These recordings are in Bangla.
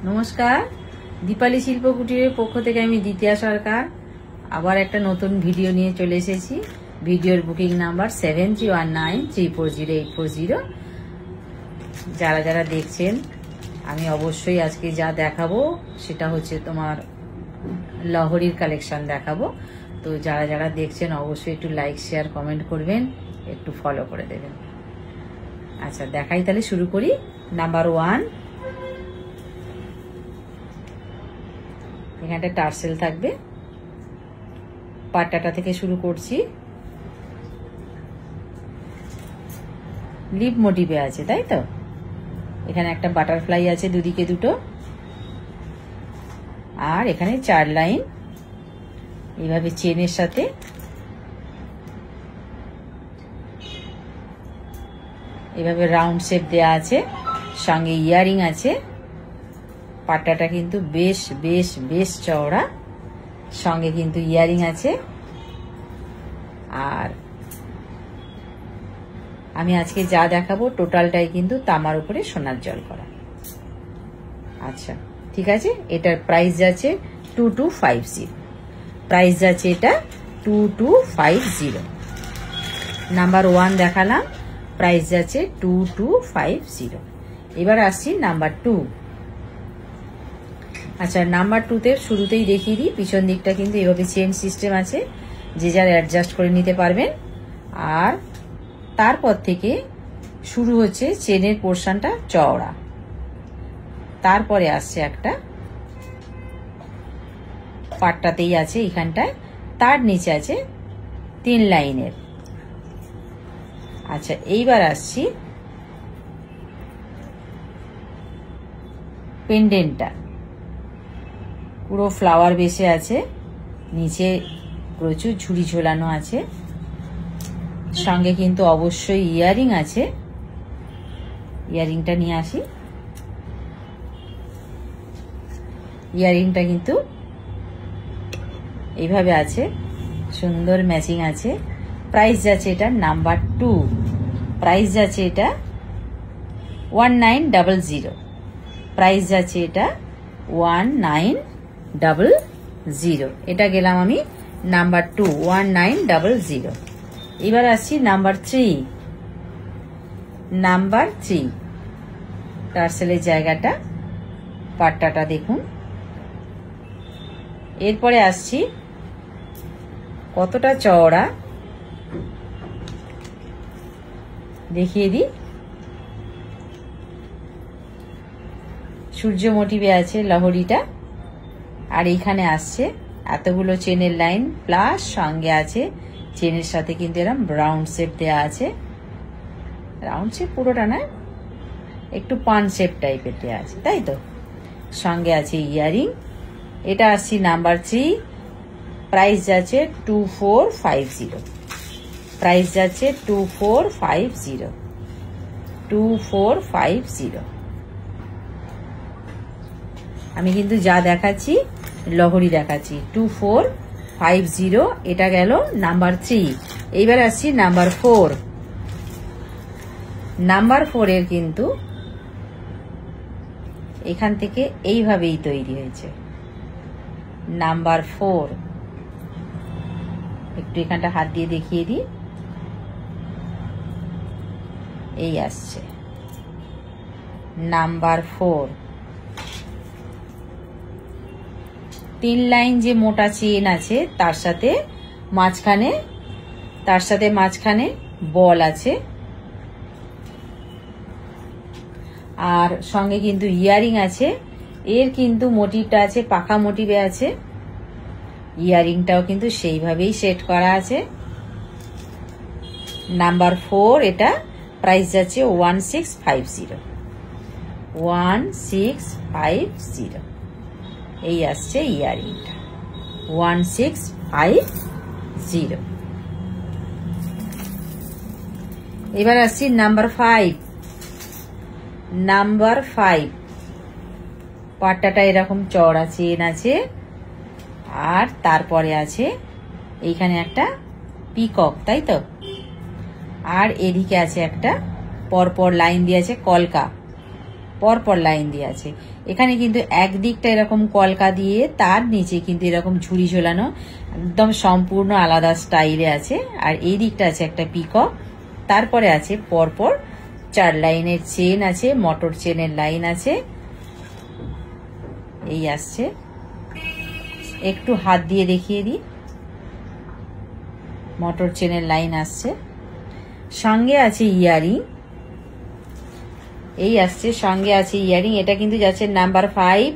নমস্কার, দীপালি শিল্প কুটিরের পক্ষ থেকে আমি দ্বিতীয়া সরকার আবার একটা নতুন ভিডিও নিয়ে চলে এসেছি। ভিডিওর বুকিং নাম্বার 7319340840। যারা যারা দেখছেন, আমি অবশ্যই আজকে যা দেখাবো সেটা হচ্ছে তোমার লহরীর কালেকশন দেখাবো। তো যারা যারা দেখছেন অবশ্যই একটু লাইক শেয়ার কমেন্ট করবেন, একটু ফলো করে দেবেন। আচ্ছা দেখাই, তাহলে শুরু করি। নাম্বার 1, এখানটা টার্সেল থাকবে। পাট্টাটা থেকে শুরু করছি। লিপ মোটিভে আছে, তাই তো? এখানে একটা বাটারফ্লাই আছে দুদিকে দুটো, আর এখানে 4 লাইন এইভাবে চেনের সাথে এভাবে রাউন্ড শেপ দেয়া আছে, সঙ্গে ইয়ারিং আছে। পাট্টাটা কিন্তু বেশ বেশ বেশ চওড়া, সঙ্গে কিন্তু ইয়ারিং আছে। আর আমি আজকে যা দেখাবো টোটালটাই কিন্তু তামার উপরে সোনার জল করা। আচ্ছা ঠিক আছে, এটার প্রাইস যাচ্ছে 2250। প্রাইস যাচ্ছে এটা 2250। নাম্বার 1 দেখালাম, প্রাইস যাচ্ছে 2250। এবার আসছি নাম্বার 2। আচ্ছা নাম্বার 2তে শুরুতেই দেখিয়ে দিই, পিছন দিকটা কিন্তু এভাবে চেন সিস্টেম আছে, যে যার অ্যাডজাস্ট করে নিতে পারবেন। আর তারপর থেকে শুরু হচ্ছে চেনের পোর্শনটা চওড়া, তারপরে আসছে একটা পাটটাতেই আছে এখানটায়, তার নিচে আছে 3 লাইনের। আচ্ছা এইবার আসছি পেন্ডেন্টটা। পুরো ফ্লাওয়ার বেসে আছে, নিচে প্রচুর ঝুড়ি ঝোলানো আছে, সঙ্গে কিন্তু অবশ্যই ইয়ারিং আছে। ইয়ারিংটা নিয়ে আসি। ইয়ারিংটা কিন্তু এইভাবে আছে, সুন্দর ম্যাচিং আছে। প্রাইস যাচ্ছে এটা নাম্বার 2। প্রাইস যাচ্ছে এটা 1900। প্রাইস যাচ্ছে এটা 1900। এটা গেলাম আমি নাম্বার 2, 1900। এবার আসছি নাম্বার 3। নাম্বার 3 টার্সেলের জায়গাটা, পাট্টাটা দেখুন। এরপরে আসছি কতটা চওড়া দেখিয়ে দিই। সূর্য মোটিভে আছে লহরীটা, আর এইখানে আসছে এতগুলো চেনের লাইন, প্লাস সঙ্গে আছে চেনের সাথে কিন্তু এরকম রাউন্ড শেপ দেওয়া আছে। রাউন্ড শেপ পুরোটা না, একটু পান শেপ টাইপের দেওয়া আছে, তাই তো? সঙ্গে আছে ইয়ারিং। এটা আসছি নাম্বার 3। প্রাইস যাচ্ছে 2450। প্রাইস যাচ্ছে 2450। 2450। আমি কিন্তু যা দেখাচ্ছি লহরী দেখাচ্ছি। 2450। এটা গেল নাম্বার 3। এইবার আসছি নাম্বার 4। নাম্বার 4 এর কিন্তু এখান থেকে এইভাবেই তৈরি হয়েছে। নাম্বার 4 একটু এখানটা হাত দিয়ে দেখিয়ে দিই। এই আসছে নাম্বার 4। 3 লাইন যে মোটা চেন আছে, তার সাথে মাঝখানে বল আছে, আর সঙ্গে কিন্তু ইয়ারিং আছে। এর কিন্তু মোটিভটা আছে পাখা মোটিভে আছে, ইয়ারিংটাও কিন্তু সেইভাবেই সেট করা আছে। নাম্বার 4 এটা প্রাইস যাচ্ছে 1650। 1650। এই আসছে ইয়ারিংটা 1650। এবার আসছি নাম্বার 5। নাম্বার 5 পাট্টাটা এরকম চওড়া চেন আছে, আর তারপরে আছে এইখানে একটা পিকক, তাই তো? আর এদিকে আছে একটা পরপর লাইন দিয়ে আছে কলকা। পরপর লাইন দিয়ে আছে। এখানে কিন্তু একদিকটা এরকম কলকা দিয়ে তার নিচে কিন্তু এরকম ঝুড়ি ঝোলানো, একদম সম্পূর্ণ আলাদা স্টাইলে আছে। আর এই দিকটা আছে একটা পিকক, তারপরে আছে পরপর 4 লাইনের চেন আছে, মোটর চেনের লাইন আছে। এই আসছে, একটু হাত দিয়ে দেখিয়ে দিই, মোটর চেনের লাইন আসছে। সঙ্গে আছে ইয়ারিং, এই আসছে সঙ্গে আছে ইয়ারিং। এটা কিন্তু যাচ্ছে নাম্বার 5,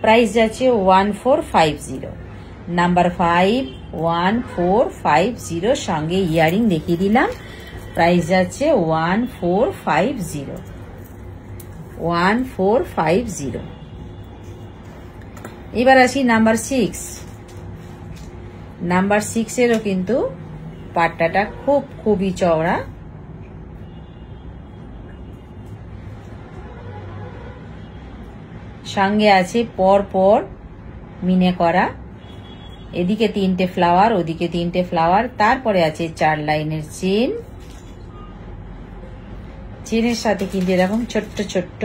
প্রাইস যাচ্ছে 1450। নাম্বার 5 1450, সঙ্গে ইয়ারিং দেখিয়ে দিলাম, প্রাইস যাচ্ছে 1450। 1450। এবার আসি নাম্বার 6। নাম্বার 6 এরও কিন্তু পাট্টাটা খুবই চওড়া। সঙ্গে আছে পরপর মিনে করা, এদিকে 3টে ফ্লাওয়ার, ওদিকে 3টে ফ্লাওয়ার, তারপরে আছে 4 লাইনের চেন। চেনের সাথে কিন্তু এরকম ছোট্ট ছোট্ট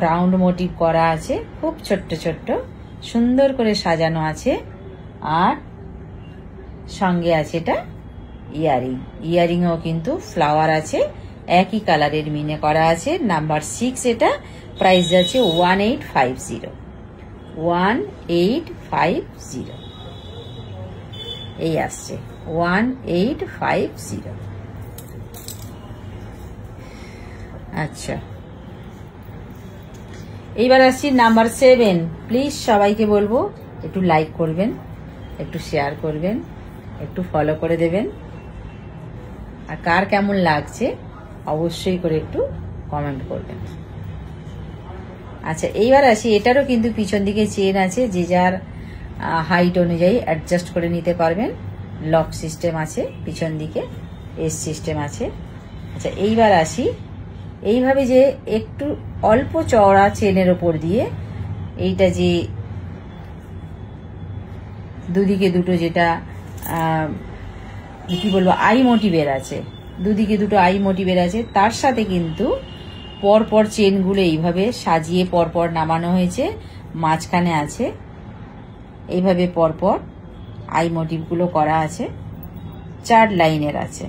রাউন্ড মোটিভ করা আছে, খুব ছোট্ট ছোট্ট, সুন্দর করে সাজানো আছে। আর সঙ্গে আছে এটা ইয়ারিং, ইয়ারিংও কিন্তু ফ্লাওয়ার আছে, একই কালারের মিনে করা আছে। নাম্বার 6 এটা, প্রাইস যাচ্ছে 1850। 1850 এই আসছে, 1850। আচ্ছা, এইবার আসছি নাম্বার 7। প্লিজ সবাইকে বলবো একটু লাইক করবেন, একটু শেয়ার করবেন, একটু ফলো করে দেবেন, আর কার কেমন লাগছে অবশ্যই করে একটু কমেন্ট করবেন। আচ্ছা, এইবার আসি, এটারও কিন্তু পিছন দিকে চেন আছে, যে যার হাইট অনুযায়ী অ্যাডজাস্ট করে নিতে পারবেন। লক সিস্টেম আছে পিছন দিকে, এস সিস্টেম আছে। আচ্ছা, এইবার আসি, এইভাবে যে একটু অল্প চওড়া চেনের ওপর দিয়ে এইটা যে দুদিকে দুটো, যেটা কি বলবো, আই মোটিভের আছে, দুদিকে দুটো আই মোটিভের আছে, তার সাথে কিন্তু পরপর চেনগুলো এইভাবে সাজিয়ে পরপর নামানো হয়েছে। মাঝখানে আছে এইভাবে পরপর আই মোটিভগুলো করা আছে, 4 লাইনের আছে।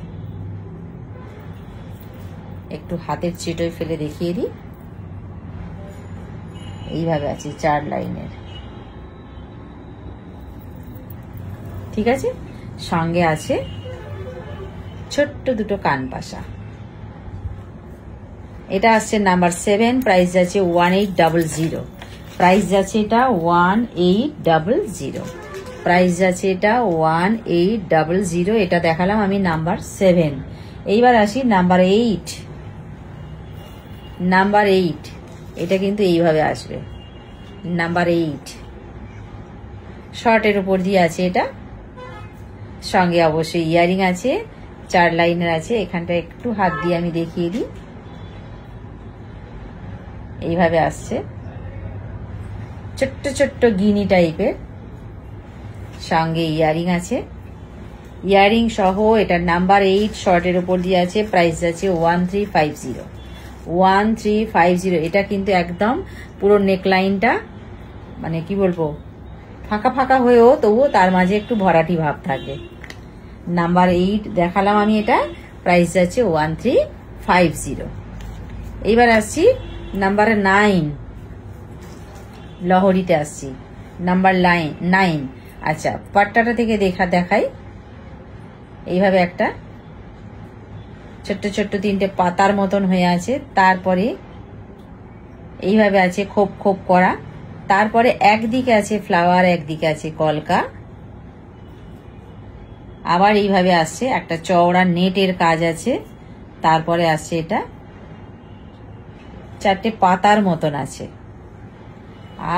একটু হাতের চেটোয় ফেলে দেখিয়ে দিই, এইভাবে আছে 4 লাইনের, ঠিক আছে। সঙ্গে আছে ছোট্ট দুটো কান পাশা। এটা আসছে নাম্বার 7, প্রাইস যাচ্ছে 1800। প্রাইস যাচ্ছে এটা 1800। প্রাইস যাচ্ছে এটা 1800। এটা দেখালাম আমি নাম্বার 7। এইবার আসি নাম্বার 8। নাম্বার 8 এটা কিন্তু এইভাবে আসবে, নাম্বার 8 শর্টের উপর দিয়ে আছে এটা। সঙ্গে অবশ্যই ইয়ারিং আছে, 4 লাইনের আছে। এখানটা একটু হাত দিয়ে আমি দেখিয়ে দিই, এইভাবে আসছে, ছোট্ট ছোট্ট গিনি টাইপের। সঙ্গে ইয়ারিং আছে, ইয়ারিং সহ এটা নাম্বার 8 শর্টের উপর দিয়ে আছে। প্রাইস যাচ্ছে 1350। 1350। এটা কিন্তু একদম পুরো নেকলাইনটা মানে কি বলবো, ফাঁকা ফাঁকা হয়েও তবুও তার মাঝে একটু ভরাটি ভাব থাকে। নাম্বার 8 দেখালাম আমি, এটা প্রাইস যাচ্ছে 1350। এইবার আসছি নাম্বার 9, লহরিতে আসছি, নাম্বার 9। আচ্ছা, পাট্টাটা থেকে দেখাই, এইভাবে একটা ছোট্ট ছোট্ট 3টে পাতার মতন হয়ে আছে, তারপরে এইভাবে আছে খোপ খোপ করা, তারপরে একদিকে আছে ফ্লাওয়ার, একদিকে আছে কলকা, আবার এইভাবে আসছে একটা চওড়া নেটের কাজ আছে, তারপরে আসছে এটা 4টে পাতার মতন আছে,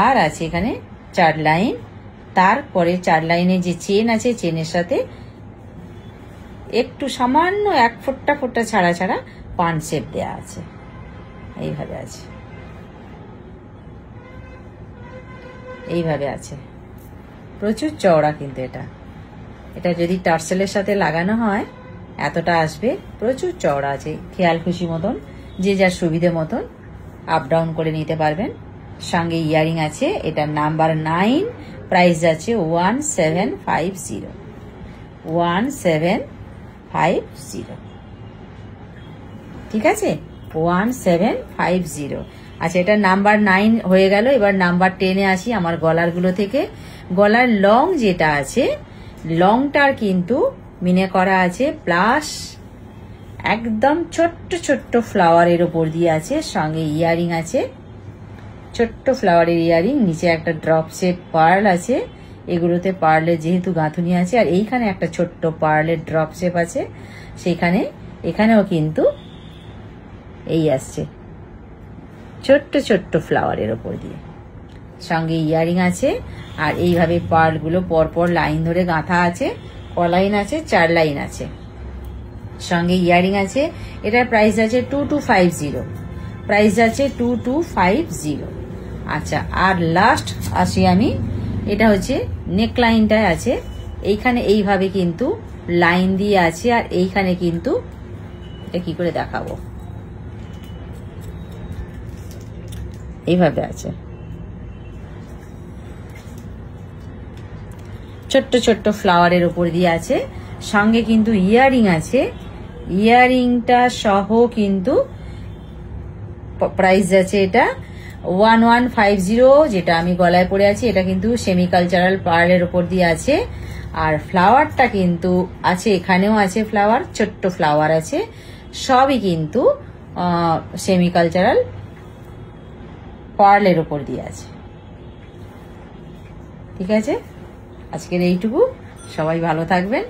আর আছে এখানে 4 লাইন। তারপরে 4 লাইনে যে চেন আছে, চেনের সাথে একটু সামান্য 1 ফোঁটা ছাড়া ছাড়া পান শেপ দেয়া আছে, এইভাবে আছে, এইভাবে আছে। প্রচুর চওড়া কিন্তু এটা যদি টার্সেলের সাথে লাগানো হয় এতটা আসবে, প্রচুর চওড়া আছে। খেয়াল খুশি মতন, যে যার সুবিধে মতন আপ ডাউন করে নিতে পারবেন। সঙ্গে ইয়ারিং আছে, এটা নাম্বার 9, প্রাইস যাচ্ছে 1750, 1750। ঠিক আছে, 1750। আচ্ছা, এটা নাম্বার 9 হয়ে গেল। এবার নাম্বার 10-এ আসি আমার গলারগুলো থেকে। গলার লং যেটা আছে, লংটার কিন্তু মিনে করা আছে প্লাস একদম ছোট্ট ছোট্ট ফ্লাওয়ারের ওপর দিয়ে আছে। সঙ্গে ইয়ারিং আছে, ছোট্ট ফ্লাওয়ারের ইয়ারিং, নিচে একটা ড্রপ শেপ পার্ল আছে। এগুলোতে পার্লের যেহেতু গাঁথুনি আছে, আর এইখানে একটা ছোট্ট পার্লের ড্রপ শেপ আছে। সেখানে এখানেও কিন্তু এই আসছে ছোট্ট ছোট্ট ফ্লাওয়ারের ওপর দিয়ে। সঙ্গে ইয়ারিং আছে, আর এইভাবে পার্লগুলো পরপর লাইন ধরে গাঁথা আছে। ক লাইন আছে? 4 লাইন আছে। সঙ্গে ইয়ারিং আছে। এটার প্রাইস আছে 2250, প্রাইস আছে 2250। আচ্ছা, আর লাস্ট আসি আমি, এটা হচ্ছে নেক লাইনটায় আছে। এইখানে এইভাবে কিন্তু লাইন দিয়ে আছে, আর এইখানে কিন্তু এটা কি করে দেখাবো, এইভাবে আছে, ছোট্ট ছোট্ট ফ্লাওয়ারের উপর দিয়ে আছে। সঙ্গে কিন্তু ইয়ারিং আছে, ইয়ারিংটা সহ কিন্তু প্রাইস আছে এটা 1150, যেটা আমি গলায় পরে আছি। এটা কিন্তু সেমি কালচারাল পার্লের উপর দিয়ে আছে। আর ফ্লাওয়ারটা কিন্তু আছে, এখানেও আছে ফ্লাওয়ার, ছোট্ট ফ্লাওয়ার আছে। সবই কিন্তু সেমি কালচারাল পার্লের উপর দিয়ে আছে। ঠিক আছে, আজকের এইটুকু। সবাই ভালো থাকবেন।